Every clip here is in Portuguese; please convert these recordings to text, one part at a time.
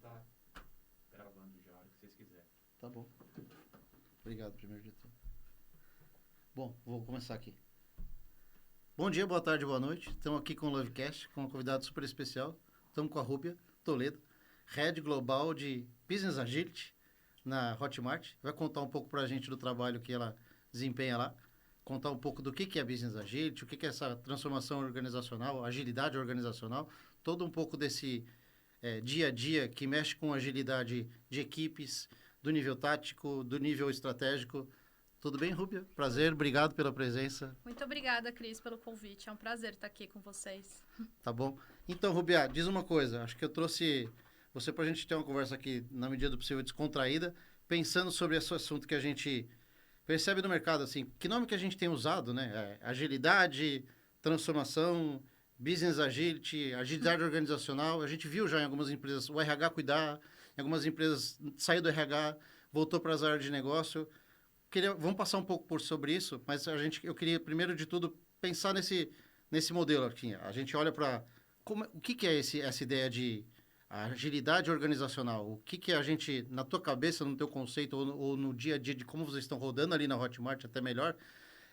tá gravando já, a hora que vocês quiserem. Tá bom. Obrigado, primeiro de tudo. Bom, vou começar aqui. Bom dia, boa tarde, boa noite. Estamos aqui com o Lovecast, com uma convidada super especial. Estamos com a Rúbia Toledo, Head Global de Business Agility na Hotmart. Vai contar um pouco para a gente do trabalho que ela desempenha lá. Contar um pouco do que é Business Agility, o que é essa transformação organizacional, agilidade organizacional. Todo um pouco desse dia a dia que mexe com agilidade de equipes, do nível tático, do nível estratégico. Tudo bem, Rúbia? Prazer, obrigado pela presença. Muito obrigada, Cris, pelo convite. É um prazer estar aqui com vocês. Tá bom. Então, Rúbia, diz uma coisa. Acho que eu trouxe você para a gente ter uma conversa aqui, na medida do possível, descontraída, pensando sobre esse assunto que a gente percebe no mercado, assim, que nome que a gente tem usado, né? Agilidade, transformação, business agility, agilidade organizacional. A gente viu já em algumas empresas o RH cuidar, em algumas empresas saiu do RH, voltou para as áreas de negócio. Vamos passar um pouco sobre isso, mas eu queria, primeiro de tudo, pensar nesse modelo aqui. A gente olha para o que é essa ideia de agilidade organizacional. O que a gente, na tua cabeça, no teu conceito, ou no dia a dia de como vocês estão rodando ali na Hotmart, até melhor,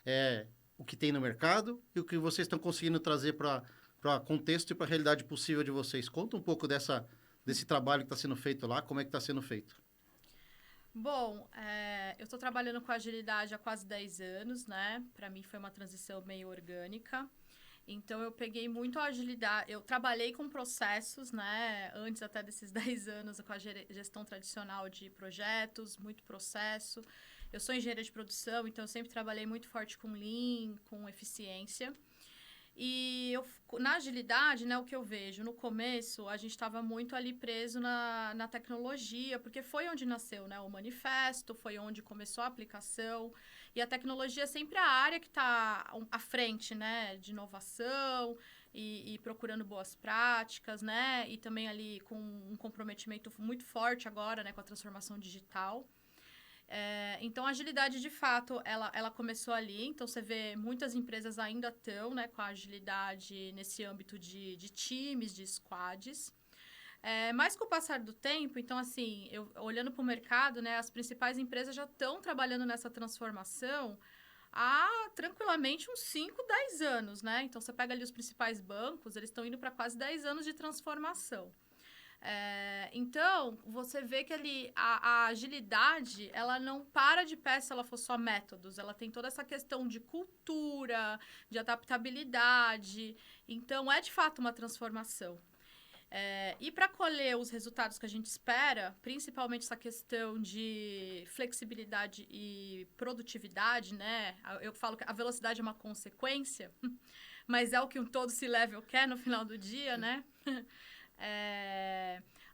é o que tem no mercado e o que vocês estão conseguindo trazer para contexto e para a realidade possível de vocês. Conta um pouco desse trabalho que está sendo feito lá, como é que está sendo feito. Bom, eu estou trabalhando com agilidade há quase 10 anos, né? Para mim foi uma transição meio orgânica. Então, eu peguei muito a agilidade. Eu trabalhei com processos, né? Antes até desses 10 anos, com a gestão tradicional de projetos, muito processo. Eu sou engenheira de produção, então eu sempre trabalhei muito forte com Lean, com eficiência. E na agilidade, né, o que eu vejo, no começo, a gente estava muito ali preso na tecnologia, porque foi onde nasceu, né, o manifesto, foi onde começou a aplicação. E a tecnologia é sempre a área que está à frente, né, de inovação e procurando boas práticas, né, e também ali com um comprometimento muito forte agora, né, com a transformação digital. Então, a agilidade, de fato, ela começou ali. Então, você vê muitas empresas ainda estão, né, com a agilidade nesse âmbito de times, de squads. Mas com o passar do tempo, então, assim, olhando para o mercado, né, as principais empresas já estão trabalhando nessa transformação há tranquilamente uns 5, 10 anos, né? Então, você pega ali os principais bancos, eles estão indo para quase 10 anos de transformação. Então, você vê que ali a agilidade, ela não para de pé se ela for só métodos. Ela tem toda essa questão de cultura, de adaptabilidade. Então, é de fato uma transformação. E para colher os resultados que a gente espera, principalmente essa questão de flexibilidade e produtividade, né? Eu falo que a velocidade é uma consequência, mas é o que um todo C-level quer no final do dia, né?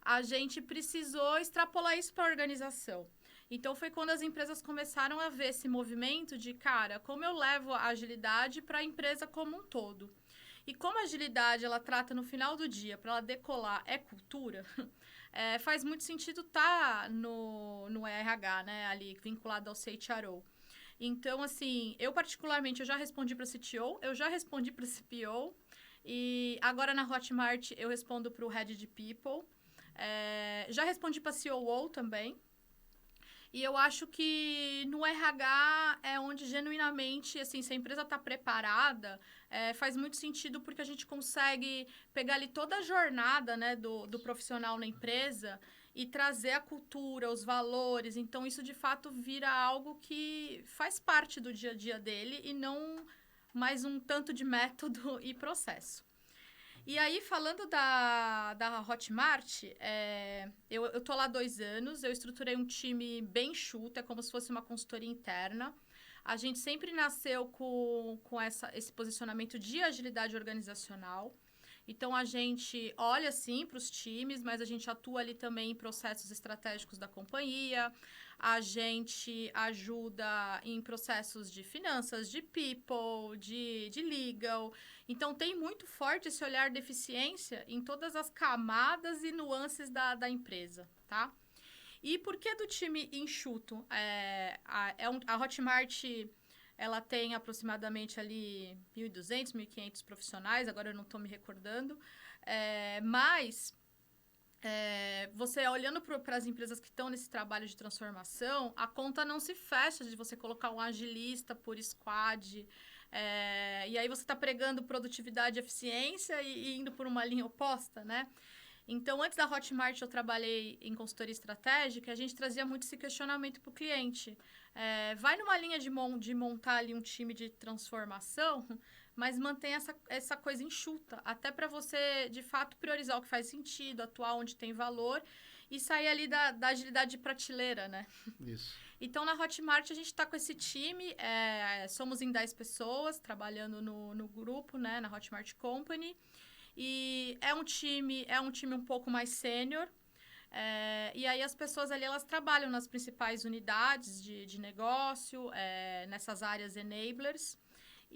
A gente precisou extrapolar isso para a organização. Então, foi quando as empresas começaram a ver esse movimento de, cara, como eu levo a agilidade para a empresa como um todo. E como a agilidade, ela trata no final do dia, para ela decolar, é cultura, faz muito sentido estar no RH, né, ali, vinculado ao CHRO. Então, assim, eu particularmente, eu já respondi para CTO, eu já respondi para CPO, e agora na Hotmart eu respondo para o Head de People. Já respondi para COO também. E eu acho que no RH é onde genuinamente, assim, se a empresa está preparada, faz muito sentido porque a gente consegue pegar ali toda a jornada, né, do profissional na empresa e trazer a cultura, os valores. Então, isso de fato vira algo que faz parte do dia a dia dele e não mais um tanto de método e processo. E aí, falando da Hotmart, eu tô lá há 2 anos, eu estruturei um time bem enxuto, é como se fosse uma consultoria interna. A gente sempre nasceu com esse posicionamento de agilidade organizacional. Então, a gente olha, sim, para os times, mas a gente atua ali também em processos estratégicos da companhia. A gente ajuda em processos de finanças, de people, de legal. Então, tem muito forte esse olhar de eficiência em todas as camadas e nuances da empresa, tá? E por que do time enxuto? A Hotmart, ela tem aproximadamente ali 1.200, 1.500 profissionais, agora eu não estou me recordando, mas você olhando para as empresas que estão nesse trabalho de transformação, a conta não se fecha de você colocar um agilista por squad. E aí você está pregando produtividade e eficiência e indo por uma linha oposta, né? Então, antes da Hotmart, eu trabalhei em consultoria estratégica e a gente trazia muito esse questionamento para o cliente. Vai numa linha de montar ali um time de transformação, mas mantém essa coisa enxuta, até para você, de fato, priorizar o que faz sentido, atuar onde tem valor e sair ali da agilidade de prateleira, né? Isso. Então, na Hotmart, a gente está com esse time, somos em 10 pessoas trabalhando no grupo, né, na Hotmart Company, e é um time um pouco mais sênior, e aí as pessoas ali, elas trabalham nas principais unidades de negócio, nessas áreas enablers,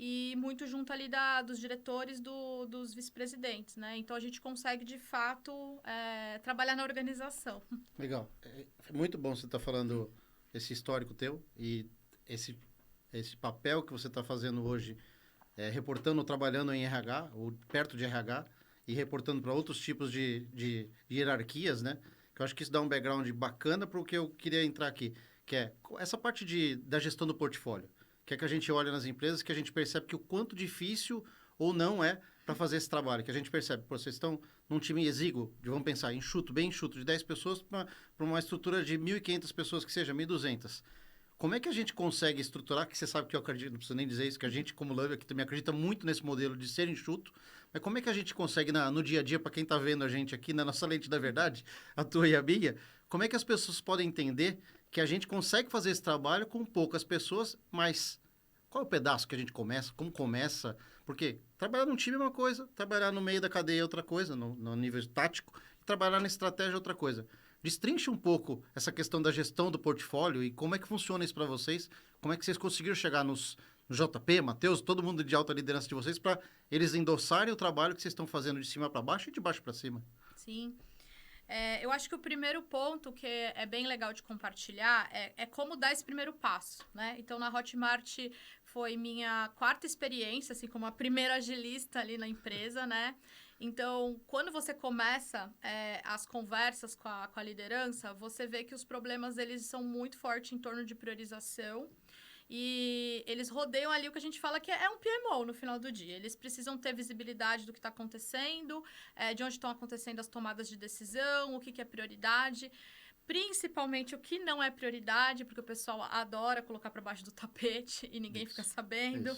e muito junto ali dos diretores, dos vice-presidentes, né? Então, a gente consegue, de fato, trabalhar na organização. Legal. É muito bom você estar falando esse histórico teu e esse papel que você está fazendo hoje, reportando, trabalhando em RH, ou perto de RH, e reportando para outros tipos de hierarquias, né? Que eu acho que isso dá um background bacana para o que eu queria entrar aqui, que é essa parte da gestão do portfólio, que é que a gente olha nas empresas, que a gente percebe que o quanto difícil ou não é para fazer esse trabalho, que a gente percebe, pô, vocês estão num time exíguo, vamos pensar, bem enxuto, de 10 pessoas para uma estrutura de 1.500 pessoas, que seja 1.200. Como é que a gente consegue estruturar, que você sabe que eu acredito, não preciso nem dizer isso, que a gente, como Love, aqui também acredita muito nesse modelo de ser enxuto, mas como é que a gente consegue, no dia a dia, para quem está vendo a gente aqui, na nossa lente da verdade, a tua e a minha, como é que as pessoas podem entender que a gente consegue fazer esse trabalho com poucas pessoas, mas qual é o pedaço que a gente começa, como começa? Porque trabalhar num time é uma coisa, trabalhar no meio da cadeia é outra coisa, no nível tático, e trabalhar na estratégia é outra coisa. Destrinche um pouco essa questão da gestão do portfólio e como é que funciona isso para vocês, como é que vocês conseguiram chegar no JP, Matheus, todo mundo de alta liderança de vocês, para eles endossarem o trabalho que vocês estão fazendo de cima para baixo e de baixo para cima. Sim. Eu acho que o primeiro ponto que é bem legal de compartilhar é como dar esse primeiro passo, né? Então, na Hotmart foi minha quarta experiência, assim, como a primeira agilista ali na empresa, né? Então, quando você começa as conversas com a liderança, você vê que os problemas, eles são muito fortes em torno de priorização. E eles rodeiam ali o que a gente fala que é um PMO no final do dia. Eles precisam ter visibilidade do que está acontecendo, de onde estão acontecendo as tomadas de decisão, o que é prioridade. Principalmente o que não é prioridade, porque o pessoal adora colocar para baixo do tapete e ninguém fica sabendo.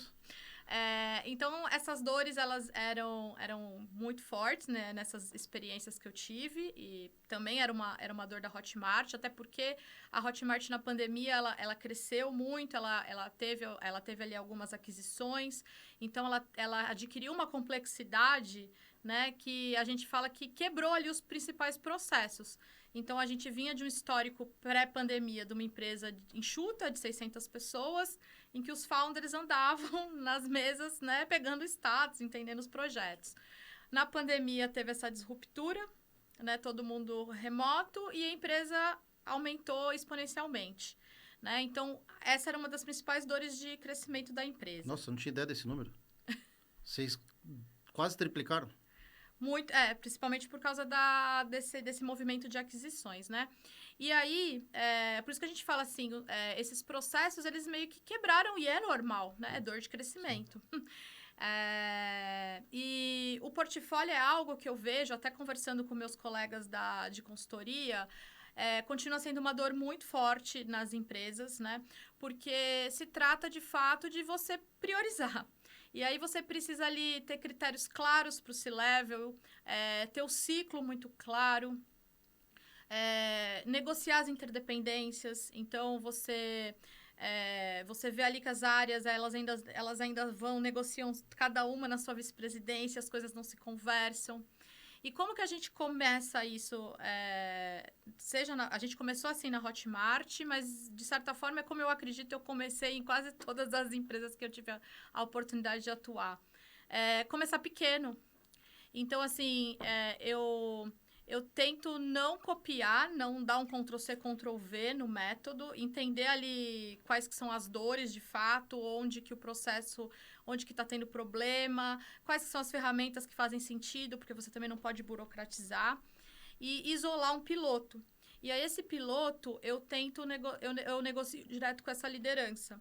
Então, essas dores, elas eram muito fortes, né, nessas experiências que eu tive. E também era uma dor da Hotmart, até porque a Hotmart, na pandemia, ela cresceu muito, ela teve ali algumas aquisições. Então, ela adquiriu uma complexidade, né, que a gente fala que quebrou ali os principais processos. Então, a gente vinha de um histórico pré-pandemia de uma empresa enxuta de 600 pessoas, em que os founders andavam nas mesas, né, pegando status, entendendo os projetos. Na pandemia, teve essa disruptura, né, todo mundo remoto, e a empresa aumentou exponencialmente, né? Então, essa era uma das principais dores de crescimento da empresa. Nossa, eu não tinha ideia desse número. Vocês quase triplicaram. Muito, principalmente por causa desse movimento de aquisições, né? E aí, por isso que a gente fala assim, esses processos, eles meio que quebraram, e é normal, né? É dor de crescimento. E o portfólio é algo que eu vejo, até conversando com meus colegas de consultoria, continua sendo uma dor muito forte nas empresas, né? Porque se trata, de fato, de você priorizar. E aí você precisa ali ter critérios claros para o C-Level, ter o ciclo muito claro, negociar as interdependências. Então, você vê ali que as áreas, elas ainda negociam cada uma na sua vice-presidência, as coisas não se conversam. E como que a gente começa isso? A gente começou assim na Hotmart, mas de certa forma é como eu acredito, eu comecei em quase todas as empresas que eu tive a oportunidade de atuar. Começar pequeno. Então, assim, eu tento não copiar, não dar um Ctrl+C, Ctrl+V no método, entender ali quais que são as dores de fato, onde que está tendo problema, quais que são as ferramentas que fazem sentido, porque você também não pode burocratizar. e isolar um piloto. E aí, esse piloto, eu eu negocio direto com essa liderança.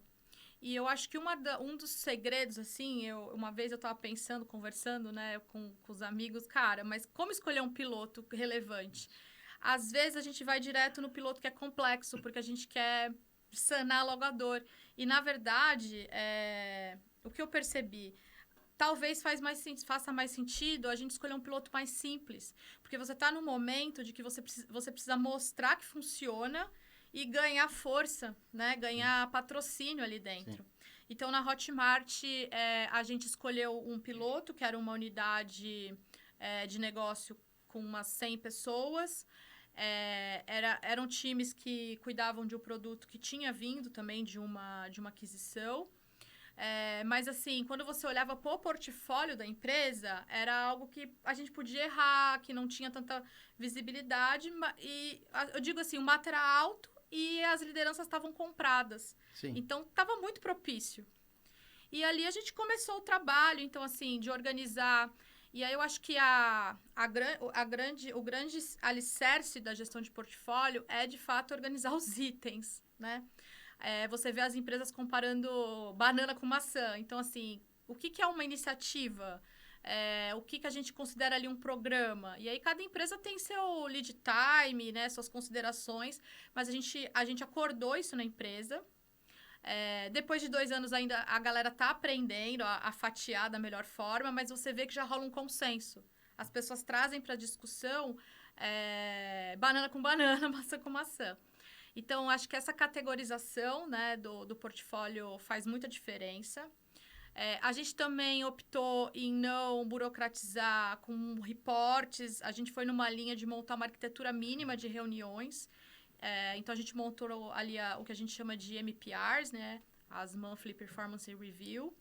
E eu acho que um dos segredos, assim, uma vez eu estava pensando, conversando, né, com os amigos, cara, mas como escolher um piloto relevante? Às vezes a gente vai direto no piloto que é complexo, porque a gente quer sanar logo a dor. E, na verdade, o que eu percebi, talvez faça mais sentido a gente escolher um piloto mais simples. Porque você está no momento de que você precisa mostrar que funciona e ganhar força, né? Ganhar patrocínio ali dentro. Sim. Então, na Hotmart, a gente escolheu um piloto, que era uma unidade de negócio com umas 100 pessoas. Eram times que cuidavam de um produto que tinha vindo também de uma aquisição. Mas, assim, quando você olhava para o portfólio da empresa, era algo que a gente podia errar, que não tinha tanta visibilidade. E eu digo assim, o mato era alto e as lideranças estavam compradas. Sim. Então, estava muito propício. E ali a gente começou o trabalho, então, assim, de organizar. E aí eu acho que o grande alicerce da gestão de portfólio é, de fato, organizar os itens, né? Você vê as empresas comparando banana com maçã. Então, assim, o que é uma iniciativa? O que a gente considera ali um programa? E aí, cada empresa tem seu lead time, né? Suas considerações. Mas a gente acordou isso na empresa. Depois de 2 anos ainda, a galera tá aprendendo a fatiar da melhor forma, mas você vê que já rola um consenso. As pessoas trazem para discussão banana com banana, maçã com maçã. Então, acho que essa categorização, né, do portfólio faz muita diferença. A gente também optou em não burocratizar com reportes. A gente foi numa linha de montar uma arquitetura mínima de reuniões. Então, a gente montou ali o que a gente chama de MPRs, né, as Monthly Performance Review.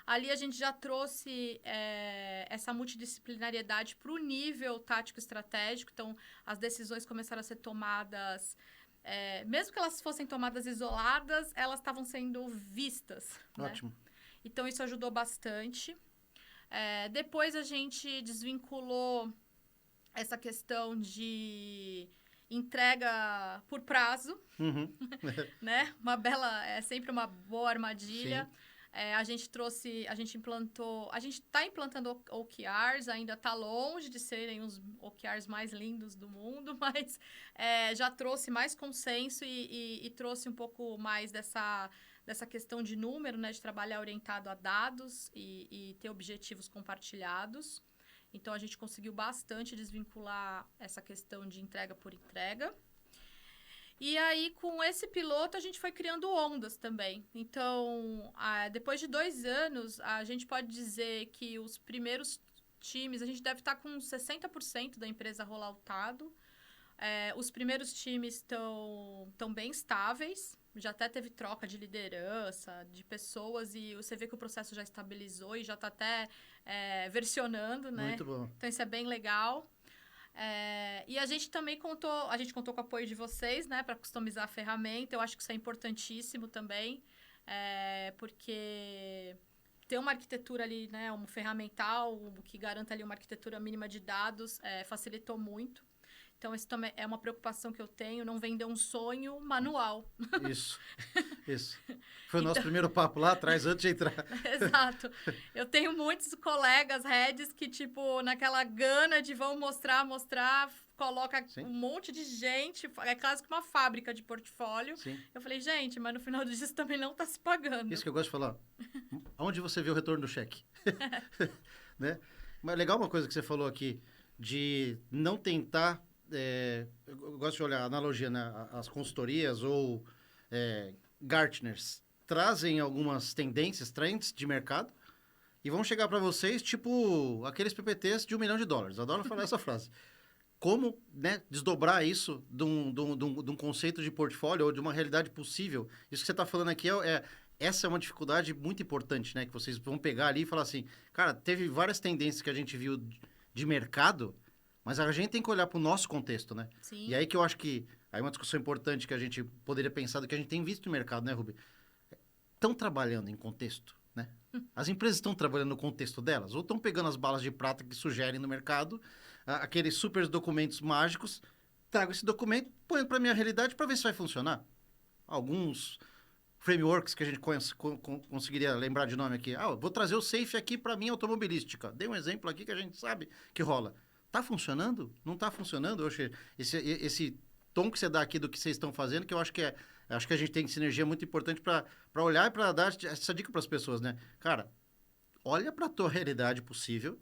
Ali a gente já trouxe essa multidisciplinariedade para o nível tático-estratégico. Então, as decisões começaram a ser tomadas... mesmo que elas fossem tomadas isoladas, elas estavam sendo vistas. Ótimo. Né? Então, isso ajudou bastante. Depois, a gente desvinculou essa questão de entrega por prazo. Uhum. Né? É sempre uma boa armadilha. A gente implantou... A gente está implantando OKRs, ainda está longe de serem os OKRs mais lindos do mundo, mas já trouxe mais consenso e trouxe um pouco mais dessa questão de número, né? De trabalhar orientado a dados e ter objetivos compartilhados. Então, a gente conseguiu bastante desvincular essa questão de entrega por entrega. E aí, com esse piloto, a gente foi criando ondas também. Então, depois de 2 anos, a gente pode dizer que os primeiros times... A gente deve estar com 60% da empresa rolloutado. Os primeiros times estão bem estáveis. Já até teve troca de liderança, de pessoas. E você vê que o processo já estabilizou e já está até versionando, né? Muito bom. Então, isso é bem legal. E a gente também contou com o apoio de vocês, né, para customizar a ferramenta. Eu acho que isso é importantíssimo também, porque ter uma arquitetura ali, né, um ferramental que garanta ali uma arquitetura mínima de dados facilitou muito. Então, isso também é uma preocupação que eu tenho, não vender um sonho manual. Isso. Foi o nosso primeiro papo lá atrás, antes de entrar. Exato. Eu tenho muitos colegas heads que, tipo, naquela gana de vão mostrar, coloca Sim. um monte de gente, é quase que uma fábrica de portfólio. Sim. Eu falei, gente, mas no final do dia isso também não está se pagando. Isso que eu gosto de falar. Onde você vê o retorno do cheque? Né? Mas legal uma coisa que você falou aqui, de não tentar... eu gosto de olhar a analogia, né? As consultorias ou Gartners trazem algumas tendências, trends de mercado e vão chegar para vocês, tipo, aqueles PPTs de $1 milhão. Adoro falar essa frase. Como, né, desdobrar isso de um conceito de portfólio ou de uma realidade possível? Isso que você está falando aqui essa é uma dificuldade muito importante, né? Que vocês vão pegar ali e falar assim, cara, teve várias tendências que a gente viu de mercado, mas a gente tem que olhar para o nosso contexto, né? Sim. E aí que eu acho que... Aí uma discussão importante que a gente poderia pensar do que a gente tem visto no mercado, né, Rubi? Estão trabalhando em contexto, né? As empresas estão trabalhando no contexto delas ou estão pegando as balas de prata que sugerem no mercado aqueles super documentos mágicos, trago esse documento, ponho para minha realidade para ver se vai funcionar. Alguns frameworks que a gente conseguiria lembrar de nome aqui. Vou trazer o Safe aqui para minha automobilística. Dei um exemplo aqui que a gente sabe que rola. Tá funcionando? Não tá funcionando? Esse tom que você dá aqui do que vocês estão fazendo, que eu acho que acho que a gente tem sinergia muito importante para olhar e para dar essa dica para as pessoas, né? Cara, olha para a tua realidade possível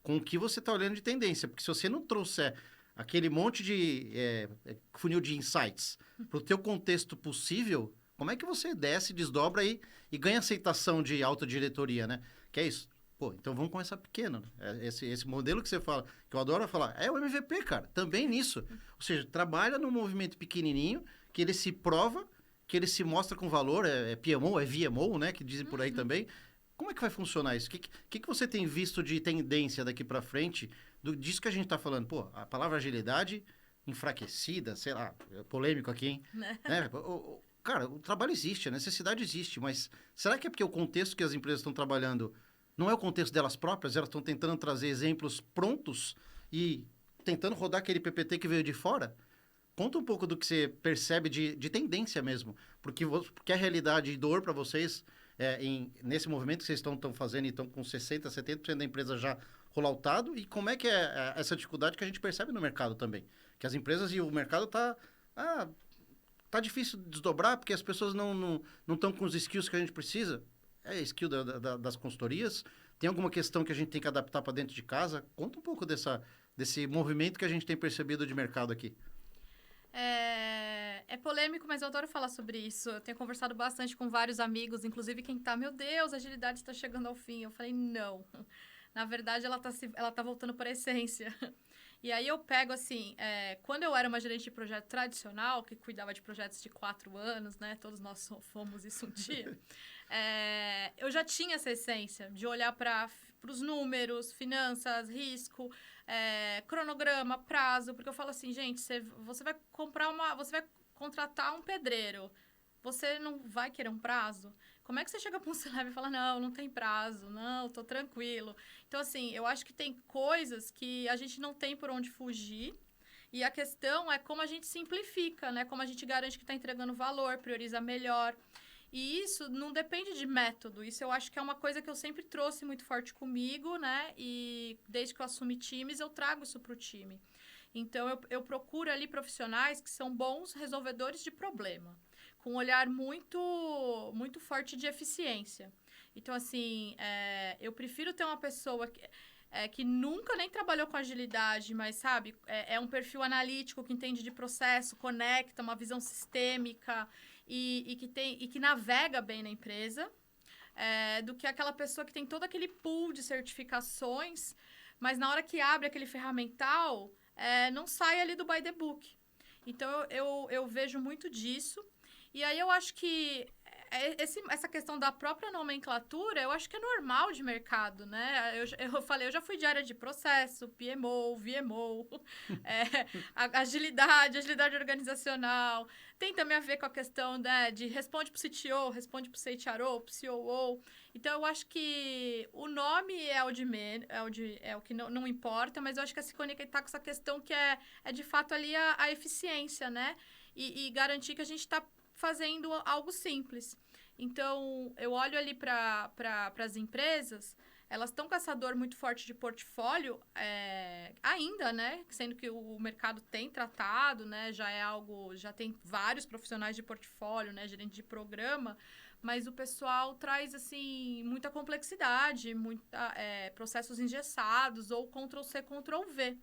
com o que você está olhando de tendência. Porque se você não trouxer aquele monte de funil de insights para o teu contexto possível, como é que você desce, desdobra aí e ganha aceitação de autodiretoria, né? Que é isso. Pô, então vamos começar pequeno. Esse modelo que você fala, que eu adoro falar, é o MVP, cara. Também nisso. Ou seja, trabalha num movimento pequenininho, que ele se prova, que ele se mostra com valor, é PMO, é VMO, né? Que dizem por aí também. Como é que vai funcionar isso? O que você tem visto de tendência daqui para frente disso que a gente está falando? Pô, a palavra agilidade enfraquecida, sei lá, polêmico aqui, hein? Né? Cara, o trabalho existe, a necessidade existe, mas será que é porque o contexto que as empresas estão trabalhando não é o contexto delas próprias? Elas estão tentando trazer exemplos prontos e tentando rodar aquele PPT que veio de fora? Conta um pouco do que você percebe de tendência mesmo, porque a realidade e dor para vocês nesse movimento que vocês estão fazendo e estão com 60%, 70% da empresa já rolloutado, e como é que é essa dificuldade que a gente percebe no mercado também? Que as empresas e o mercado tá difícil de desdobrar porque as pessoas não estão com os skills que a gente precisa. É skill das consultorias? Tem alguma questão que a gente tem que adaptar para dentro de casa? Conta um pouco desse movimento que a gente tem percebido de mercado aqui. É polêmico, mas eu adoro falar sobre isso. Eu tenho conversado bastante com vários amigos, inclusive quem tá, meu Deus, a agilidade está chegando ao fim. Eu falei, não. Na verdade, ela tá voltando para a essência. E aí eu pego, assim, quando eu era uma gerente de projeto tradicional, que cuidava de projetos de 4 anos, né? Todos nós fomos isso um dia. Eu já tinha essa essência de olhar para os números, finanças, risco, cronograma, prazo. Porque eu falo assim, gente, você vai contratar um pedreiro. Você não vai querer um prazo? Como é que você chega para um C-Level e fala, não tem prazo, não, tô tranquilo. Então, assim, eu acho que tem coisas que a gente não tem por onde fugir. E a questão é como a gente simplifica, né? Como a gente garante que está entregando valor, prioriza melhor. E isso não depende de método. Isso eu acho que é uma coisa que eu sempre trouxe muito forte comigo, né? E desde que eu assumi times, eu trago isso para o time. Então, eu procuro ali profissionais que são bons resolvedores de problema, com um olhar muito, muito forte de eficiência. Então, assim, eu prefiro ter uma pessoa que nunca nem trabalhou com agilidade, mas, sabe, é um perfil analítico que entende de processo, conecta, uma visão sistêmica e que navega bem na empresa, do que aquela pessoa que tem todo aquele pool de certificações, mas na hora que abre aquele ferramental, não sai ali do by the book. Então, eu vejo muito disso. E aí, eu acho que essa questão da própria nomenclatura, eu acho que é normal de mercado, né? Eu falei, eu já fui de área de processo, PMO, VMO, agilidade organizacional. Tem também a ver com a questão, né, de responde para o CTO, responde para o CHRO, para o COO. Então, eu acho que o nome é o que não importa, mas eu acho que é se conectar com essa questão que é de fato ali a eficiência, né? E garantir que a gente está fazendo algo simples. Então, eu olho ali para as empresas, elas estão com essa dor muito forte de portfólio ainda, né? Sendo que o mercado tem tratado, né? Já tem vários profissionais de portfólio, né? Gerente de programa, mas o pessoal traz, assim, muita complexidade, processos engessados ou Ctrl-C, Ctrl-V.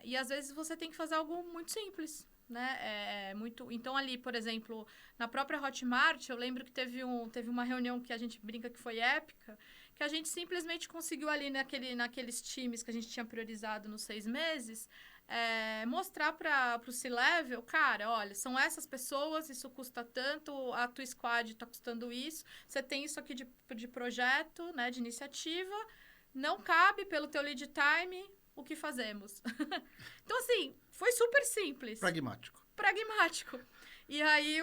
E, às vezes, você tem que fazer algo muito simples, né? Então, ali, por exemplo, na própria Hotmart, eu lembro que teve uma reunião que a gente brinca que foi épica, que a gente simplesmente conseguiu ali naqueles times que a gente tinha priorizado nos 6 meses, mostrar para o C-Level, cara, olha, são essas pessoas, isso custa tanto, a tua squad está custando isso, você tem isso aqui de projeto, né, de iniciativa, não cabe pelo teu lead time, o que fazemos? Então, assim, foi super simples. Pragmático. E aí,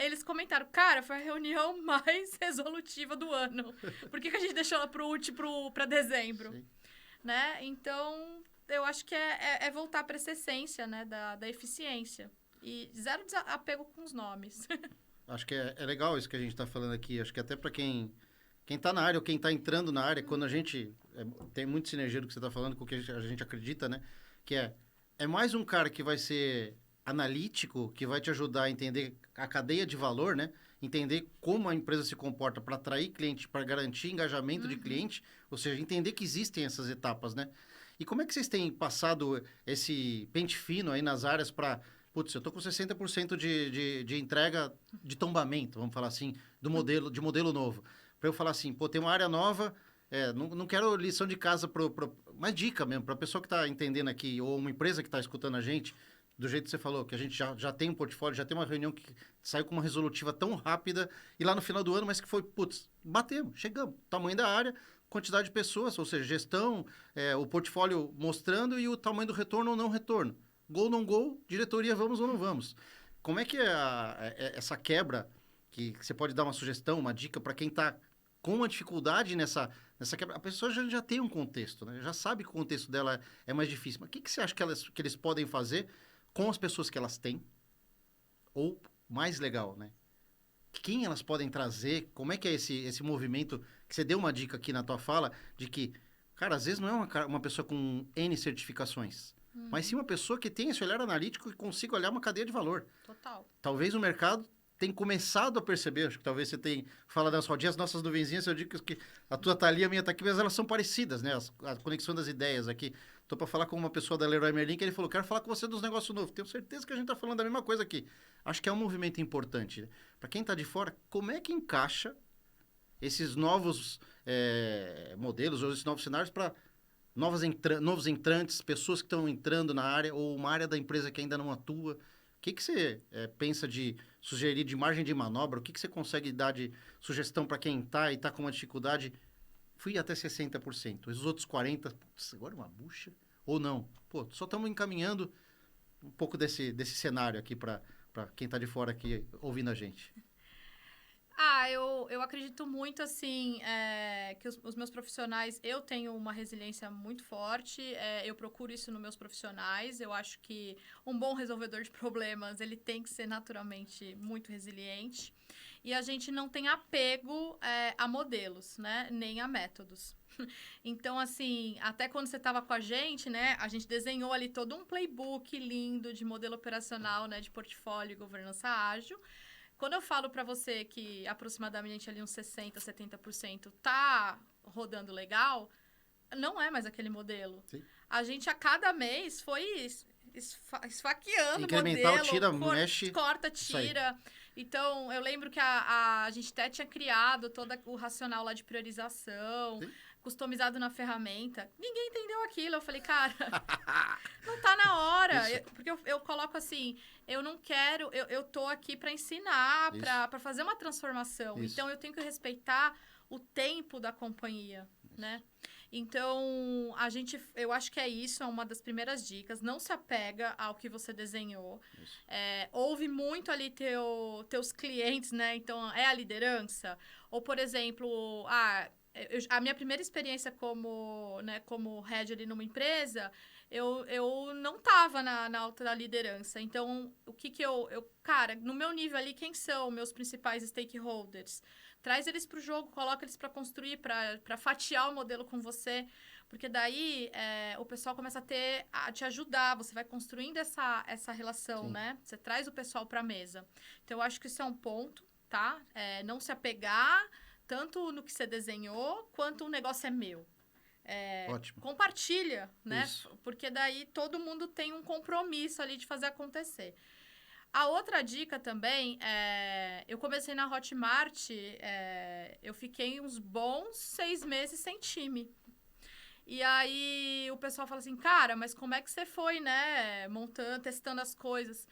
eles comentaram, cara, foi a reunião mais resolutiva do ano. Por que a gente deixou ela para dezembro? Sim. né? Então, eu acho que é voltar para essa essência, né? Da eficiência. E zero apego com os nomes. Acho que é legal isso que a gente está falando aqui. Acho que até para quem está na área ou quem está entrando na área, quando a gente... tem muito sinergia do que você está falando com o que a gente acredita, né? Que é mais um cara que vai ser analítico, que vai te ajudar a entender a cadeia de valor, né? Entender como a empresa se comporta para atrair cliente, para garantir engajamento de cliente, ou seja, entender que existem essas etapas, né? E como é que vocês têm passado esse pente fino aí nas áreas para... Putz, eu estou com 60% de entrega de tombamento, vamos falar assim, de modelo novo. Para eu falar assim, pô, tem uma área nova, não quero lição de casa, uma dica mesmo, para a pessoa que está entendendo aqui, ou uma empresa que está escutando a gente, do jeito que você falou, que a gente já tem um portfólio, já tem uma reunião que saiu com uma resolutiva tão rápida, e lá no final do ano, mas que foi, putz, batemos, chegamos, tamanho da área, quantidade de pessoas, ou seja, gestão, o portfólio mostrando e o tamanho do retorno ou não retorno. Gol, não gol, diretoria, vamos ou não vamos. Como é que essa quebra, que você pode dar uma sugestão, uma dica para quem está com uma dificuldade nessa quebra? A pessoa já tem um contexto, né? Já sabe que o contexto dela é mais difícil. Mas o que você acha que eles podem fazer com as pessoas que elas têm? Ou, mais legal, né? Quem elas podem trazer? Como é que é esse movimento que você deu uma dica aqui na tua fala, de que, cara, às vezes não é uma pessoa com N certificações, mas sim uma pessoa que tem esse olhar analítico e consiga olhar uma cadeia de valor. Total. Talvez o mercado tenha começado a perceber, acho que talvez você tenha fala das rodinhas, nossas nuvenzinhas, eu digo que a tua tá ali, a minha tá aqui, mas elas são parecidas, né? A conexão das ideias aqui. Tô para falar com uma pessoa da Leroy Merlin, que ele falou, quero falar com você dos negócios novos. Tenho certeza que a gente tá falando da mesma coisa aqui. Acho que é um movimento importante. Né? Para quem tá de fora, como é que encaixa esses novos modelos ou esses novos cenários para novos entrantes, pessoas que estão entrando na área ou uma área da empresa que ainda não atua? O que você pensa de sugerir de margem de manobra? O que você consegue dar de sugestão para quem está e está com uma dificuldade? Fui até 60%. Os outros 40%, putz, agora uma bucha? Ou não? Pô, só estamos encaminhando um pouco desse cenário aqui para quem está de fora aqui ouvindo a gente. Eu acredito muito, assim, que os meus profissionais, eu tenho uma resiliência muito forte, eu procuro isso nos meus profissionais, eu acho que um bom resolvedor de problemas, ele tem que ser naturalmente muito resiliente, e a gente não tem apego a modelos, né, nem a métodos. Então, assim, até quando você estava com a gente, né, a gente desenhou ali todo um playbook lindo de modelo operacional, né, de portfólio e governança ágil. Quando eu falo para você que aproximadamente ali uns 60%, 70% tá rodando legal, não é mais aquele modelo. Sim. A gente, a cada mês, foi esfaqueando o incremental, modelo. tira, mexe. Corta, tira. Então, eu lembro que a gente até tinha criado todo o racional lá de priorização, Sim. customizado na ferramenta. Ninguém entendeu aquilo. Eu falei, cara, não tá na hora. Porque eu coloco assim, eu não quero... Eu tô aqui para ensinar, para fazer uma transformação. Isso. Então, eu tenho que respeitar o tempo da companhia, né? Então, eu acho que é isso, é uma das primeiras dicas. Não se apega ao que você desenhou. Ouve muito ali teus clientes, né? Então, é a liderança. Ou, por exemplo, a minha primeira experiência como head ali numa empresa, eu não estava na alta liderança. Então, o que cara, no meu nível ali, quem são meus principais stakeholders? Traz eles para o jogo, coloca eles para construir, para fatiar o modelo com você. Porque daí o pessoal começa a te ajudar. Você vai construindo essa relação, Sim. né? Você traz o pessoal para a mesa. Então, eu acho que isso é um ponto, tá? Não se apegar tanto no que você desenhou, quanto o negócio é meu. Ótimo. Compartilha, né? Isso. Porque daí todo mundo tem um compromisso ali de fazer acontecer. A outra dica também eu comecei na Hotmart, eu fiquei uns bons 6 meses sem time. E aí o pessoal fala assim, cara, mas como é que você foi, né? Montando, testando as coisas.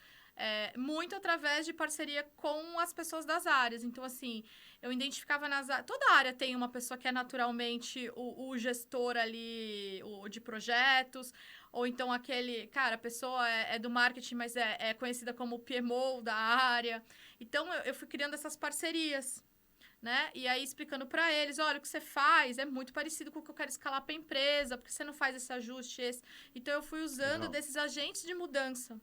Muito através de parceria com as pessoas das áreas. Então, assim, eu identificava toda área tem uma pessoa que é naturalmente o gestor ali de projetos, ou então cara, a pessoa é do marketing, mas é conhecida como o PMO da área. Então, eu fui criando essas parcerias, né? E aí explicando para eles, olha, o que você faz é muito parecido com o que eu quero escalar para a empresa, porque você não faz esse ajuste, esse. Então eu fui usando Legal. desses agentes de mudança.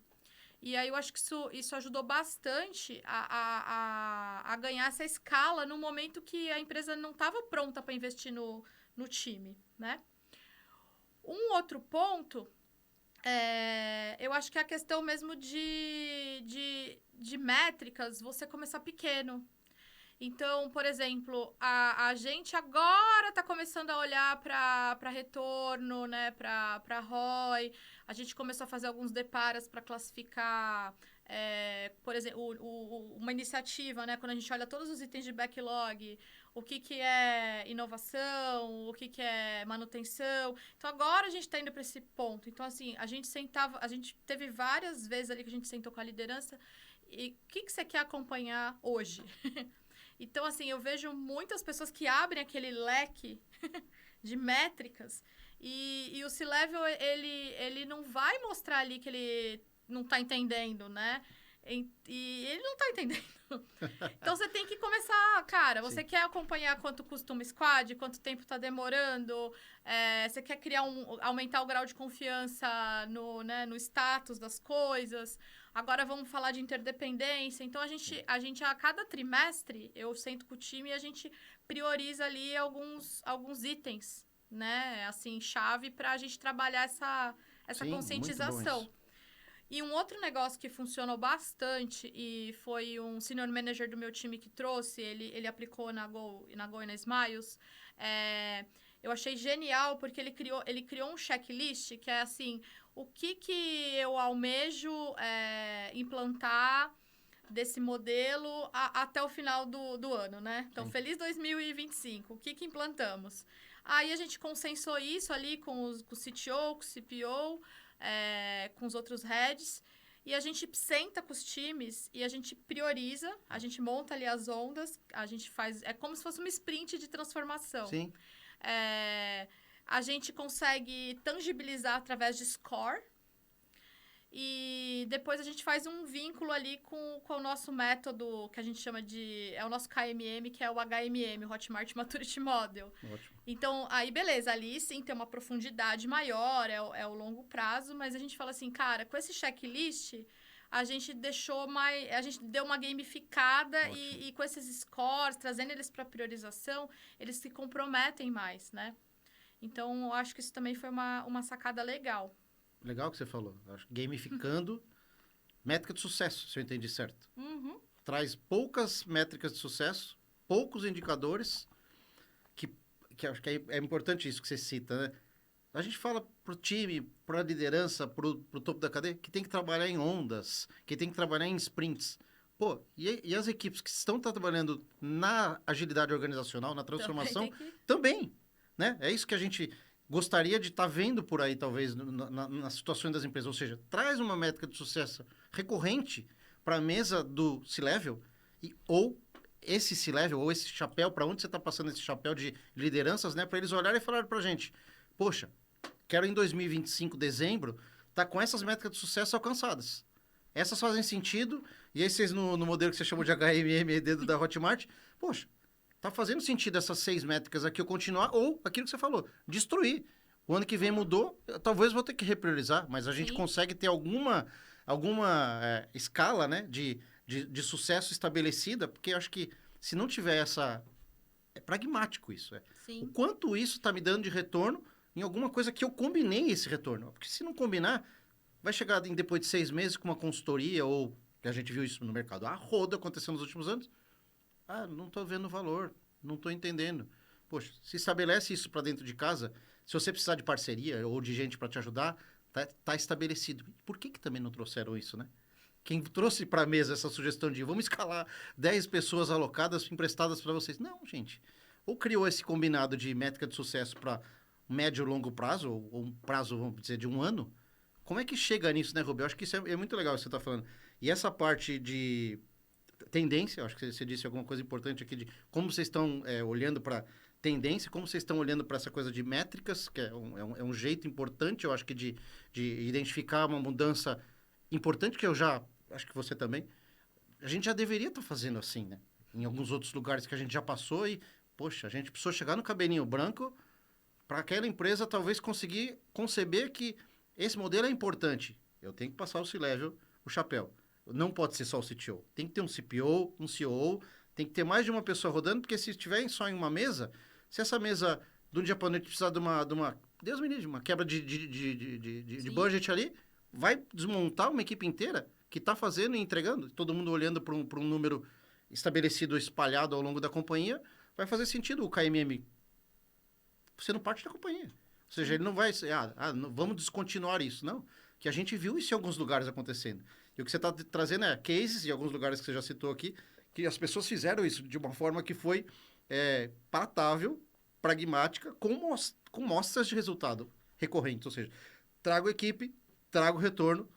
E aí eu acho que isso ajudou bastante a ganhar essa escala no momento que a empresa não estava pronta para investir no time, né? Um outro ponto, eu acho que é a questão mesmo de métricas, você começar pequeno. Então, por exemplo, a gente agora está começando a olhar para retorno, né, para ROI. A gente começou a fazer alguns deparas para classificar, por exemplo, uma iniciativa, né, quando a gente olha todos os itens de backlog, o que é inovação, o que é manutenção. Então, agora a gente está indo para esse ponto. Então, assim, a gente teve várias vezes ali que a gente sentou com a liderança e o que você quer acompanhar hoje? Então, assim, eu vejo muitas pessoas que abrem aquele leque de métricas e o C-Level, ele não vai mostrar ali que ele não está entendendo, né? E ele não está entendendo. Então, você tem que começar, cara, você Sim. quer acompanhar quanto custa uma squad, quanto tempo está demorando, você quer aumentar o grau de confiança no status das coisas. Agora vamos falar de interdependência. Então, a gente a cada trimestre, eu sento com o time e a gente prioriza ali alguns itens, né? Assim, chave para a gente trabalhar essa Sim, muito bom conscientização. isso. E um outro negócio que funcionou bastante, e foi um senior manager do meu time que trouxe, ele aplicou na Go e na Smiles, eu achei genial, porque ele criou um checklist que é assim, o que eu almejo implantar desse modelo até o final do ano, né? Então, Sim. feliz 2025, o que implantamos? Aí a gente consensou isso ali com o CTO, com o CPO, com os outros heads, e a gente senta com os times e a gente prioriza, a gente monta ali as ondas, a gente faz... É como se fosse uma sprint de transformação. Sim. A gente consegue tangibilizar através de score, e depois a gente faz um vínculo ali com o nosso método, que a gente chama de... É o nosso KMM, que é o HMM, o Hotmart Maturity Model. Ótimo. Então, aí beleza, ali sim tem uma profundidade maior, é o longo prazo, mas a gente fala assim, cara, com esse checklist, a gente deu uma gamificada e com esses scores, trazendo eles para priorização, eles se comprometem mais, né? Então, eu acho que isso também foi uma sacada legal. Legal que você falou. Acho que gamificando métrica de sucesso, se eu entendi certo. Uhum. Traz poucas métricas de sucesso, poucos indicadores, que acho que é importante isso que você cita, né? A gente fala pro time, pra liderança, pro topo da cadeia, que tem que trabalhar em ondas, que tem que trabalhar em sprints. Pô, e as equipes que estão trabalhando na agilidade organizacional, na transformação, também, né? É isso que a gente gostaria de estar vendo por aí, talvez, nas situações das empresas. Ou seja, traz uma métrica de sucesso recorrente para a mesa do C-Level, ou esse C-Level, ou esse chapéu, para onde você está passando esse chapéu de lideranças, né? Para eles olharem e falarem para a gente, poxa, quero em 2025, dezembro, tá com essas métricas de sucesso alcançadas. Essas fazem sentido, e aí vocês, no modelo que você chamou de HMM dedo da Hotmart, poxa, tá fazendo sentido essas 6 métricas aqui eu continuar, ou aquilo que você falou, destruir. O ano que vem mudou, talvez vou ter que repriorizar, mas a gente consegue ter alguma escala, né, de sucesso estabelecida, porque eu acho que se não tiver essa... É pragmático isso. O quanto isso está me dando de retorno em alguma coisa que eu combinei esse retorno. Porque se não combinar, vai chegar depois de 6 meses com uma consultoria, ou que a gente viu isso no mercado, a roda acontecendo nos últimos anos. Ah, não estou vendo valor, não estou entendendo. Poxa, se estabelece isso para dentro de casa, se você precisar de parceria ou de gente para te ajudar, tá estabelecido. Por que também não trouxeram isso, né? Quem trouxe para a mesa essa sugestão de vamos escalar 10 pessoas alocadas, emprestadas para vocês? Não, gente. Ou criou esse combinado de métrica de sucesso para médio e longo prazo, ou um prazo, vamos dizer, de 1 ano. Como é que chega nisso, né, Rubio? Eu acho que isso é muito legal o que você está falando. E essa parte de tendência, eu acho que você disse alguma coisa importante aqui de como vocês estão olhando para tendência, como vocês estão olhando para essa coisa de métricas, que é um jeito importante, eu acho que de identificar uma mudança importante, que eu já, acho que você também, a gente já deveria estar fazendo assim, né? em alguns outros lugares que a gente já passou e, poxa, a gente precisou chegar no cabelinho branco para aquela empresa talvez conseguir conceber que esse modelo é importante. Eu tenho que passar o C-Level, o chapéu. Não pode ser só o CTO. Tem que ter um CPO, um COO, tem que ter mais de uma pessoa rodando, porque se estiver só em uma mesa, se essa mesa, de um dia para noite, precisar de uma Deus me livre, uma quebra de budget ali, vai desmontar uma equipe inteira que está fazendo e entregando, todo mundo olhando para um número estabelecido, espalhado ao longo da companhia, vai fazer sentido o KMM sendo parte da companhia. Ou seja, ele não vai ser, vamos descontinuar isso, não. Que a gente viu isso em alguns lugares acontecendo. E o que você está trazendo é cases, em alguns lugares que você já citou aqui, que as pessoas fizeram isso de uma forma que foi palatável, pragmática, com mostras de resultado recorrentes. Ou seja, trago equipe, trago retorno,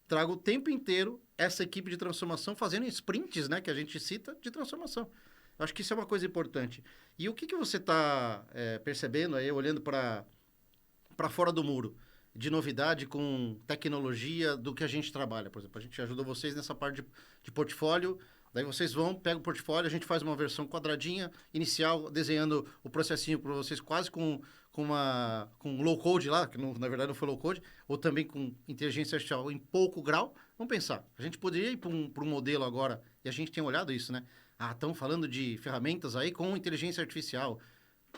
trago o tempo inteiro essa equipe de transformação fazendo sprints, né, que a gente cita, de transformação. Eu acho que isso é uma coisa importante. E o que você está percebendo aí, olhando para fora do muro, de novidade com tecnologia do que a gente trabalha? Por exemplo, a gente ajudou vocês nessa parte de portfólio, daí vocês pegam o portfólio, a gente faz uma versão quadradinha, inicial, desenhando o processinho para vocês quase com low code lá, que na verdade não foi low code, ou também com inteligência artificial em pouco grau. Vamos pensar, a gente poderia ir para um modelo agora, e a gente tem olhado isso, né? Estão falando de ferramentas aí com inteligência artificial.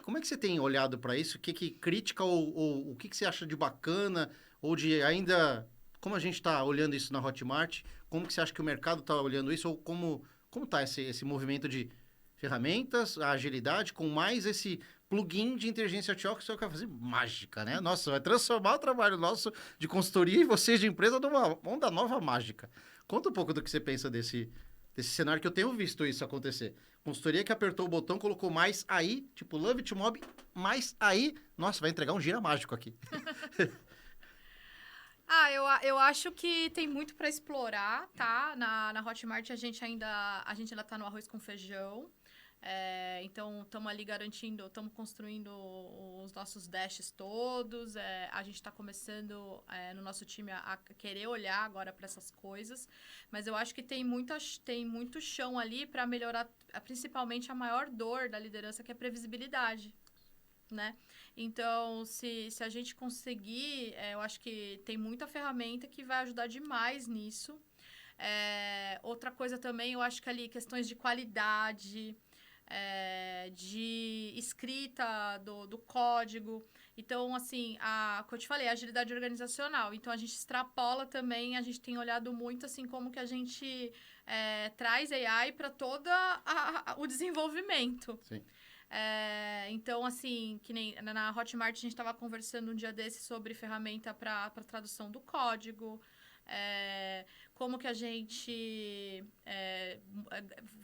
Como é que você tem olhado para isso? O que crítica ou o que você acha de bacana? Ou de ainda... Como a gente está olhando isso na Hotmart? Como que você acha que o mercado está olhando isso? Ou como está esse movimento de ferramentas, a agilidade, com mais esse plugin de inteligência artificial que você quer fazer mágica, né? Nossa, vai transformar o trabalho nosso de consultoria e vocês de empresa numa onda nova mágica. Conta um pouco do que você pensa desse cenário, que eu tenho visto isso acontecer. Consultoria que apertou o botão, colocou mais aí, tipo Love to Mob, mais aí. Nossa, vai entregar um gira mágico aqui. Eu acho que tem muito para explorar, tá? Na Hotmart a gente ainda tá no arroz com feijão. Então, estamos ali estamos construindo os nossos dashes todos. A gente está começando no nosso time a querer olhar agora para essas coisas. Mas eu acho que tem muito chão ali para melhorar, principalmente a maior dor da liderança, que é a previsibilidade, né? Então, se a gente conseguir, eu acho que tem muita ferramenta que vai ajudar demais nisso. Outra coisa também, eu acho que ali questões de qualidade... de escrita do código. Então, assim, como eu te falei, a agilidade organizacional. Então, a gente extrapola também, a gente tem olhado muito, assim, como que a gente traz AI para todo o desenvolvimento. Sim. Então, assim, que nem na Hotmart, a gente estava conversando um dia desse sobre ferramenta para tradução do código. Como que a gente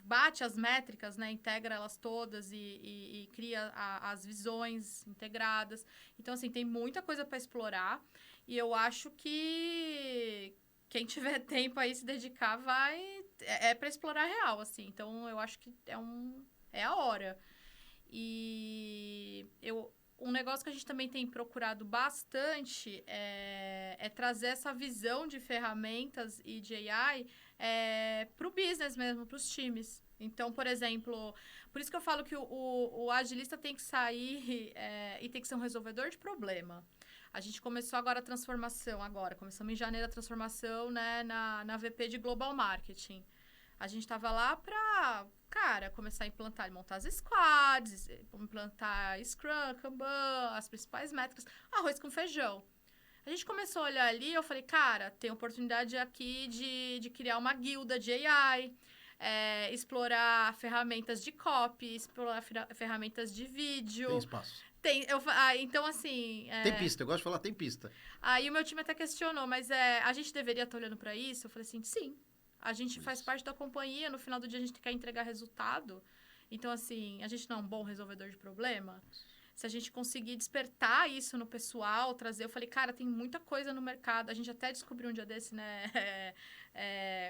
bate as métricas, né? Integra elas todas e cria as visões integradas. Então, assim, tem muita coisa para explorar. E eu acho que quem tiver tempo aí se dedicar para explorar real, assim. Então, eu acho que é a hora. E um negócio que a gente também tem procurado bastante é trazer essa visão de ferramentas e de AI para o business mesmo, para os times. Então, por exemplo, por isso que eu falo que o agilista tem que sair e tem que ser um resolvedor de problema. A gente começou agora a transformação, começamos em janeiro a transformação, né, na VP de Global Marketing. A gente estava lá para, começar a implantar, montar as squads, implantar Scrum, Kanban, as principais métricas, arroz com feijão. A gente começou a olhar ali e eu falei, cara, tem oportunidade aqui de criar uma guilda de AI, explorar ferramentas de copy, explorar ferramentas de vídeo. Tem espaço. Então, assim... Tem pista, eu gosto de falar, tem pista. Aí o meu time até questionou, mas a gente deveria estar olhando para isso? Eu falei assim, sim. A gente faz parte da companhia, no final do dia a gente quer entregar resultado. Então, assim, a gente não é um bom resolvedor de problema. Se a gente conseguir despertar isso no pessoal, trazer... Eu falei, cara, tem muita coisa no mercado. A gente até descobriu um dia desse, né?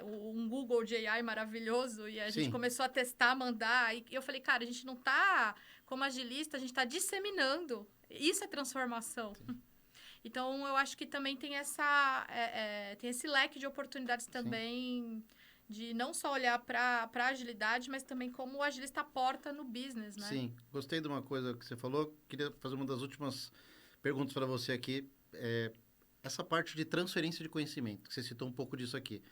Um Google de AI maravilhoso. E a gente começou a testar, mandar. E eu falei, cara, a gente não tá... Como agilista, a gente tá disseminando. Isso é transformação. Sim. Então, eu acho que também tem tem esse leque de oportunidades também de não só olhar para agilidade, mas também como o agilista aporta no business, né? Sim, gostei de uma coisa que você falou. Queria fazer uma das últimas perguntas para você aqui. Essa parte de transferência de conhecimento, que você citou um pouco disso aqui.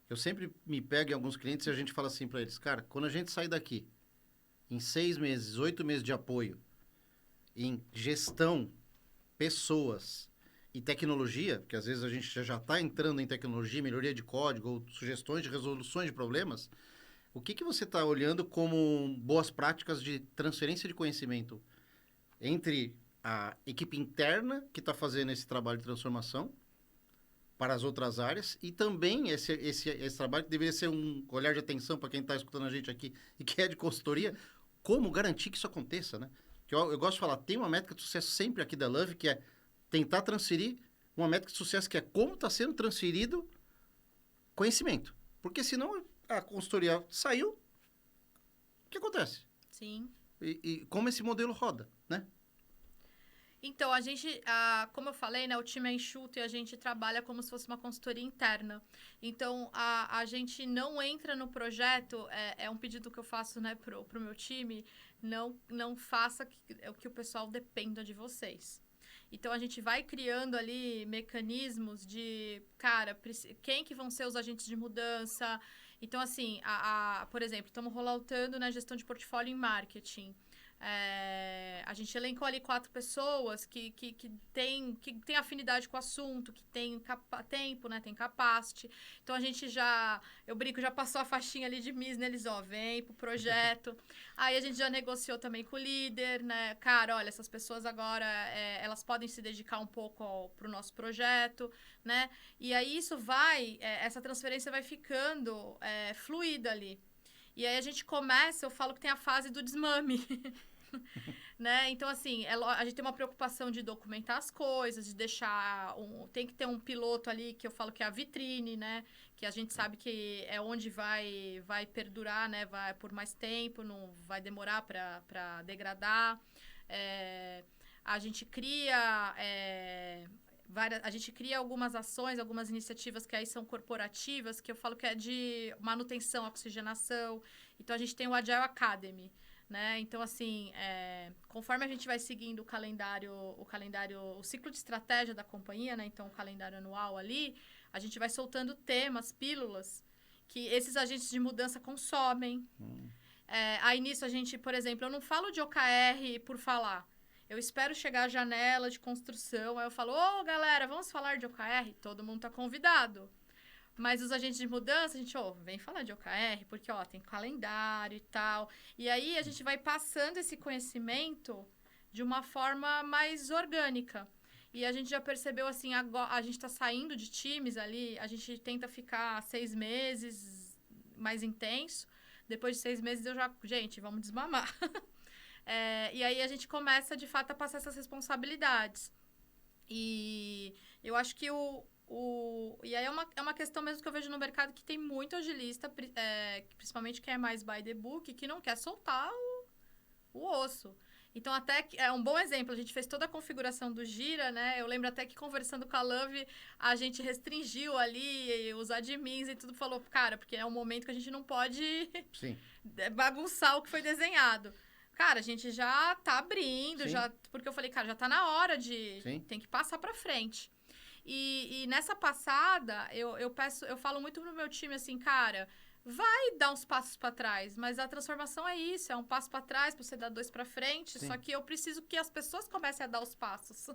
Eu sempre me pego em alguns clientes e a gente fala assim para eles, cara, quando a gente sair daqui, em 6 meses, 8 meses de apoio, em gestão, pessoas e tecnologia, que às vezes a gente já está entrando em tecnologia, melhoria de código ou sugestões de resoluções de problemas, o que você está olhando como boas práticas de transferência de conhecimento entre a equipe interna que está fazendo esse trabalho de transformação para as outras áreas e também esse trabalho que deveria ser um olhar de atenção para quem está escutando a gente aqui e que é de consultoria, como garantir que isso aconteça, né? Que eu gosto de falar, tem uma métrica de sucesso sempre aqui da Love, que é tentar transferir uma métrica de sucesso, que é como está sendo transferido conhecimento. Porque senão a consultoria saiu, o que acontece? Sim. E como esse modelo roda, né? Então, a gente, como eu falei, né, o time é enxuto e a gente trabalha como se fosse uma consultoria interna. Então, a gente não entra no projeto, é um pedido que eu faço, né, pro meu time, não faça que o pessoal dependa de vocês. Então, a gente vai criando ali mecanismos de, cara, quem que vão ser os agentes de mudança? Então, assim, por exemplo, estamos rolando na gestão de portfólio em marketing. A gente elencou ali 4 pessoas que tem afinidade com o assunto, que tem tempo, né? Tem capacity. Então, a gente eu brinco, já passou a faixinha ali de Miss neles, vem pro projeto. Aí, a gente já negociou também com o líder, né? Cara, olha, essas pessoas agora, elas podem se dedicar um pouco pro nosso projeto, né? E aí, essa transferência vai ficando fluida ali. E aí a gente começa, eu falo que tem a fase do desmame, né? Então, assim, a gente tem uma preocupação de documentar as coisas, de deixar... tem que ter um piloto ali, que eu falo que é a vitrine, né? Que a gente sabe que é onde vai perdurar, né? Vai por mais tempo, não vai demorar para degradar. A gente cria... a gente cria algumas ações, algumas iniciativas que aí são corporativas, que eu falo que é de manutenção, oxigenação. Então, a gente tem o Agile Academy, né? Então, assim, conforme a gente vai seguindo o ciclo de estratégia da companhia, né? Então, o calendário anual ali, a gente vai soltando temas, pílulas, que esses agentes de mudança consomem. Aí, nisso, a gente, por exemplo, eu não falo de OKR por falar. Eu espero chegar à janela de construção, aí eu falo, galera, vamos falar de OKR? Todo mundo tá convidado. Mas os agentes de mudança, a gente, vem falar de OKR, porque, tem calendário e tal. E aí, a gente vai passando esse conhecimento de uma forma mais orgânica. E a gente já percebeu, assim, agora, a gente tá saindo de times ali, a gente tenta ficar 6 meses mais intenso. Depois de 6 meses, gente, vamos desmamar. E aí a gente começa, de fato, a passar essas responsabilidades. E eu acho que e aí é uma questão mesmo que eu vejo no mercado que tem muito agilista, principalmente quem é mais by the book, que não quer soltar o osso. Então, até que é um bom exemplo, a gente fez toda a configuração do Gira, né? Eu lembro até que conversando com a Love, a gente restringiu ali os admins e tudo, falou, cara, porque é um momento que a gente não pode Sim. bagunçar o que foi desenhado. Cara, a gente já tá abrindo, porque eu falei, cara, já tá na hora de... Sim. Tem que passar pra frente. E nessa passada, eu falo muito pro meu time assim, cara, vai dar uns passos pra trás, mas a transformação é isso, é um passo pra trás pra você dar 2 pra frente, Sim. só que eu preciso que as pessoas comecem a dar os passos.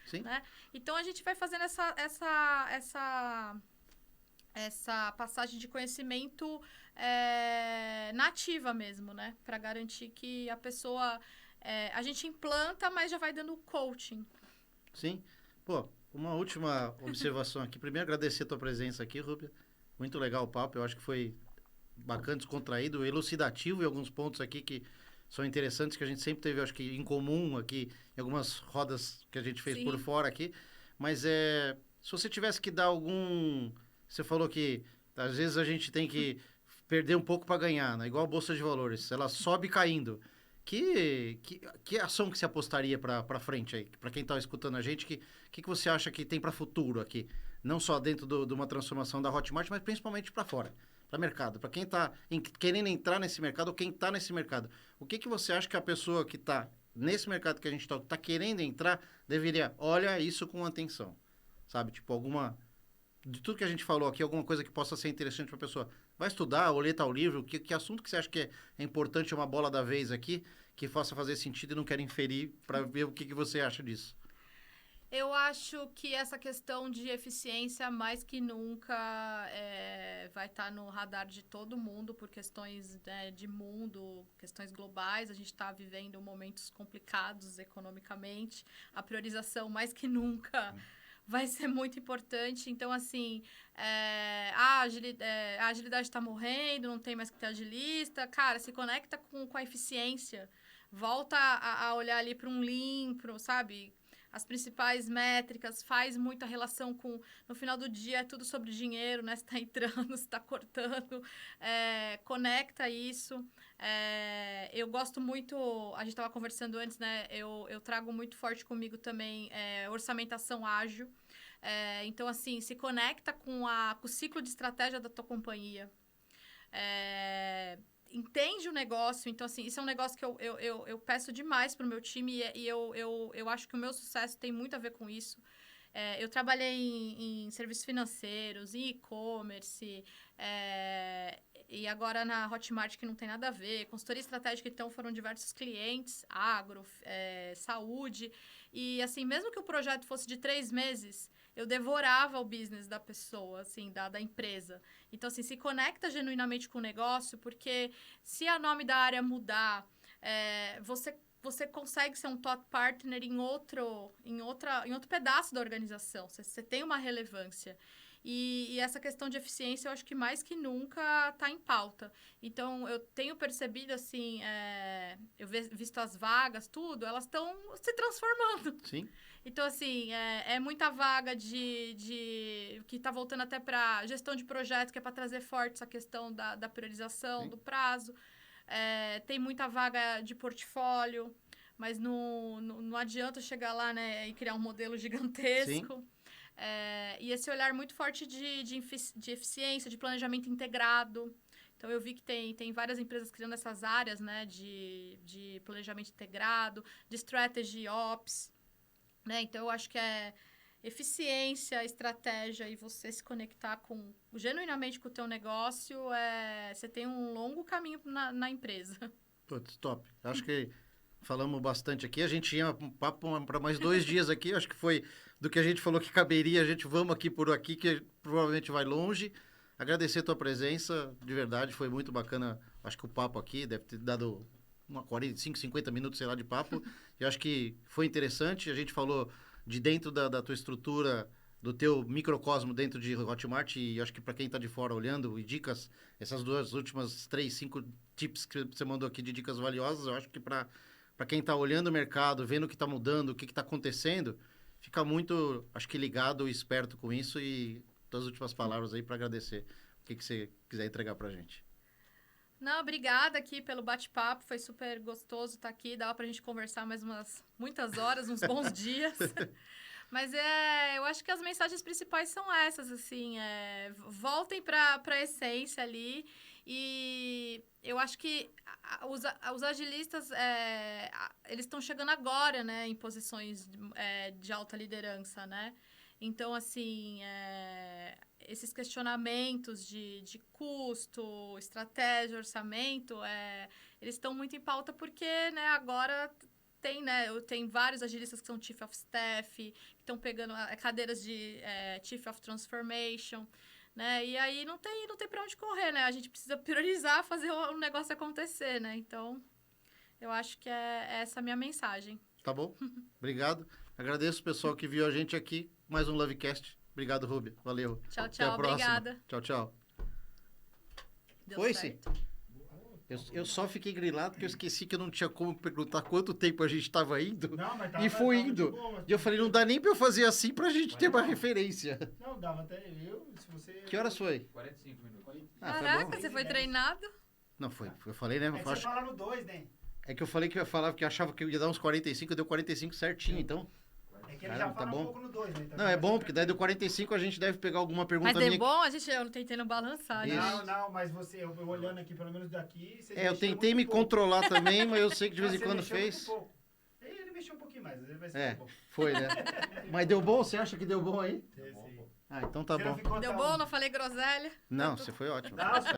Sim. Né? Então, a gente vai fazendo essa passagem de conhecimento nativa mesmo, né? Para garantir que a pessoa... a gente implanta, mas já vai dando coaching. Sim. Pô, uma última observação aqui. Primeiro, agradecer a tua presença aqui, Rúbia. Muito legal o papo. Eu acho que foi bacana, descontraído, elucidativo em alguns pontos aqui que são interessantes, que a gente sempre teve, acho que, em comum aqui, em algumas rodas que a gente fez por fora aqui. Mas se você tivesse que dar algum... Você falou que às vezes a gente tem que perder um pouco para ganhar, né? Igual a Bolsa de Valores, ela sobe caindo. Que ação que você apostaria para frente aí? Para quem está escutando a gente, que você acha que tem para futuro aqui? Não só dentro de uma transformação da Hotmart, mas principalmente para fora. para mercado, para quem está querendo entrar nesse mercado ou quem está nesse mercado. O que você acha que a pessoa que está nesse mercado que a gente está querendo entrar deveria olhar isso com atenção? Sabe? Tipo, de tudo que a gente falou aqui, alguma coisa que possa ser interessante para a pessoa. Vai estudar ou ler tal livro? Que assunto que você acha que é importante, uma bola da vez aqui, que possa fazer sentido e não quero inferir para ver o que você acha disso? Eu acho que essa questão de eficiência, mais que nunca, vai estar no radar de todo mundo por questões, né, de mundo, questões globais. A gente está vivendo momentos complicados economicamente. A priorização, mais que nunca, vai ser muito importante. Então, assim, a agilidade está morrendo, não tem mais que ter agilista. Cara, se conecta com a eficiência. Volta a olhar ali para um Lean, sabe? As principais métricas, faz muita relação com... No final do dia, é tudo sobre dinheiro, né? Se está entrando, se está cortando. Conecta isso. Eu gosto muito... A gente estava conversando antes, né? Eu trago muito forte comigo também orçamentação ágil. Então, assim, se conecta com o ciclo de estratégia da tua companhia. Entende o negócio. Então, assim, isso é um negócio que eu peço demais pro meu time e eu acho que o meu sucesso tem muito a ver com isso. Eu trabalhei em serviços financeiros, em e-commerce, e agora na Hotmart, que não tem nada a ver. Consultoria estratégica, então, foram diversos clientes, agro, saúde. E, assim, mesmo que o projeto fosse de 3 meses, eu devorava o business da pessoa, assim, da empresa. Então, assim, se conecta genuinamente com o negócio, porque se o nome da área mudar, você consegue ser um top partner em outro pedaço da organização. Você tem uma relevância. E essa questão de eficiência, eu acho que mais que nunca está em pauta. Então, eu tenho percebido, assim, eu visto as vagas, tudo, elas estão se transformando. Sim. Então, assim, é muita vaga que está voltando até para gestão de projeto, que é para trazer forte essa questão da priorização, Sim. do prazo. Tem muita vaga de portfólio, mas não adianta chegar lá, né, e criar um modelo gigantesco. Sim. E esse olhar muito forte de eficiência, de planejamento integrado. Então, eu vi que tem várias empresas criando essas áreas, né, de planejamento integrado, de strategy ops. Né? Então, eu acho que eficiência, estratégia e você se conectar genuinamente com o teu negócio, você tem um longo caminho na empresa. Putz, top. Acho que falamos bastante aqui. A gente ia um papo para mais 2 dias aqui. Acho que foi do que a gente falou que caberia. A gente vamos aqui por aqui, que provavelmente vai longe. Agradecer a tua presença, de verdade. Foi muito bacana. Acho que o papo aqui deve ter dado 45, 50 minutos, sei lá, de papo. Eu acho que foi interessante. A gente falou de dentro da tua estrutura, do teu microcosmo dentro de Hotmart. E acho que para quem está de fora olhando, e dicas, essas 2 últimas 3, 5 tips que você mandou aqui de dicas valiosas, eu acho que para quem está olhando o mercado, vendo o que está mudando, o que está acontecendo, fica muito, acho que ligado e esperto com isso. E tuas últimas palavras aí para agradecer. O que você quiser entregar para a gente. Não, obrigada aqui pelo bate-papo, foi super gostoso estar aqui, dava pra gente conversar mais muitas horas, uns bons dias. Mas eu acho que as mensagens principais são essas, assim, voltem para a essência ali. E eu acho que os agilistas, eles estão chegando agora, né, em posições de alta liderança, né? Então, assim, esses questionamentos de custo, estratégia, orçamento, eles estão muito em pauta porque, né, agora tem vários agilistas que são Chief of Staff, que estão pegando cadeiras de Chief of Transformation, né? E aí não tem para onde correr, né? A gente precisa priorizar, fazer o negócio acontecer, né? Então, eu acho que é essa a minha mensagem. Tá bom? Obrigado. Agradeço o pessoal que viu a gente aqui. Mais um Lovecast. Obrigado, Rúbia. Valeu. Tchau, Até a tchau. próxima. Obrigada. Tchau, tchau. Deu Foi, certo. Eu só fiquei grilado porque eu esqueci que eu não tinha como perguntar quanto tempo a gente estava indo. Não, mas E foi tava indo. de boa, mas- E eu falei, não dá nem pra eu fazer assim pra gente ter uma referência. Não, dava até eu, se você... Que horas foi? 45 minutos. Ah, foi Caraca, bom. você foi treinado? Não, foi. Eu falei, né? É que você fala no 2, né? É que eu falei que eu ia falar que eu achava que eu ia dar uns 45, deu 45 certinho, então. É que que ele Caramba, já tá fala bom. um pouco no 2, né? Então Não, já é vai bom, ser porque daí do 45 a gente deve pegar alguma pergunta Mas deu minha. bom, eu não tentando balançar, né? Isso. Não, mas você, eu olhando aqui, pelo menos daqui, você É, eu mexeu tentei muito me pouco. controlar também, mas eu sei que de vez em Você quando mexeu muito fez. pouco. Ele mexeu um pouquinho mais, às vezes vai ser É, bom. foi, né? Mas deu bom? Você acha que deu bom aí? Sim, sim. Ah, então tá Você não bom. ficou Deu tão- bom, não falei groselha? Não, você foi ótimo. Não,